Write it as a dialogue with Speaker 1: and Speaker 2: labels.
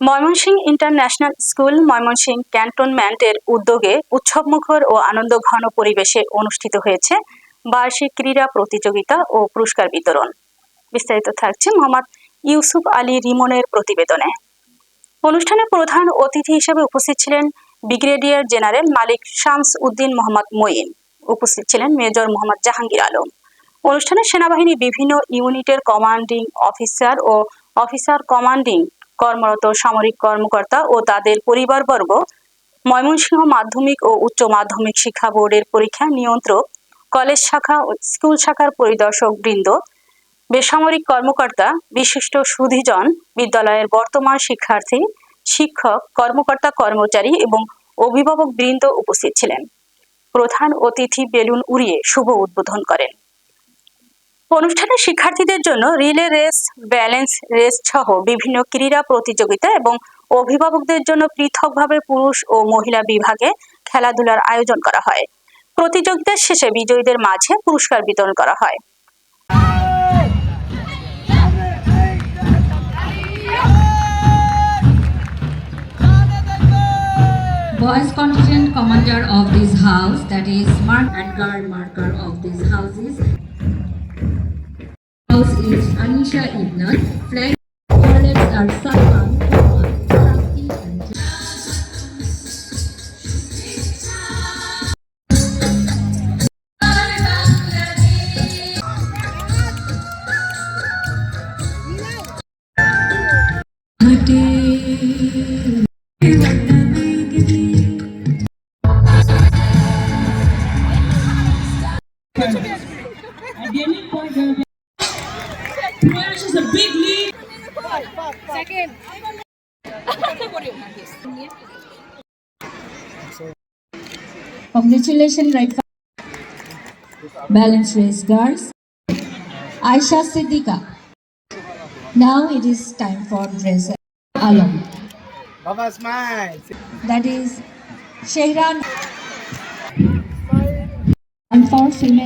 Speaker 1: Mymensingh international school Mymensingh ক্যান্টনমেন্টের উদ্যোগে উৎসবমুখর ও আনন্দঘন পরিবেশে অনুষ্ঠিত হয়েছে বার্ষিক ক্রীড়া প্রতিযোগিতা ও পুরস্কার বিতরণ। বিস্তারিত থাকছে মোহাম্মদ ইউসুফ আলী রিমনের প্রতিবেদনে। অনুষ্ঠানে প্রধান অতিথি হিসেবে উপস্থিত ছিলেন ব্রিগেডিয়ার জেনারেল মালিক শামস উদ্দিন মোহাম্মদ মঈন। উপস্থিত ছিলেন মেজর মোহাম্মদ জাহাঙ্গীর আলম। অনুষ্ঠানে সেনাবাহিনী বিভিন্ন ইউনিটের কমান্ডিং অফিসার ও অফিসার কমান্ডিং কর্মরত সামরিক কর্মকর্তা ও তাদের পরিবারবর্গ, ময়মনসিংহ মাধ্যমিক ও উচ্চ মাধ্যমিক শিক্ষা বোর্ডের পরীক্ষা নিয়ন্ত্রক, কলেজ শাখা ও স্কুল শাখার পরিদর্শক বৃন্দ, বেসামরিক কর্মকর্তা, বিশিষ্ট সুধীজন, বিদ্যালয়ের বর্তমান শিক্ষার্থী, শিক্ষক, কর্মকর্তা কর্মচারী এবং অভিভাবক বৃন্দ উপস্থিত ছিলেন। প্রধান অতিথি বেলুন উড়িয়ে শুভ উদ্বোধন করেন। অনুষ্ঠানে শিক্ষার্থীদের জন্য রিলে রেস, ব্যালেন্স রেস সহ বিভিন্ন ক্রীড়া প্রতিযোগিতা এবং অভিভাবকদের জন্য পৃথকভাবে পুরুষ ও মহিলা বিভাগে খেলাধুলার আয়োজন করা হয়। প্রতিযোগিতার শেষে বিজয়ীদের মাঝে পুরস্কার বিতরণ করা হয়।
Speaker 2: Boys contingent commander of this house, that is mark and guard marker of these houses. House is Anisha Ibnan. Flag colors are Salman, Rafti and
Speaker 3: is a big lead.
Speaker 4: Second.
Speaker 2: congratulations, right? Balance race girls. Aisha Siddiqa. Now it is time for dress alum.
Speaker 5: Baba smile.
Speaker 2: That is Shehran. And for female.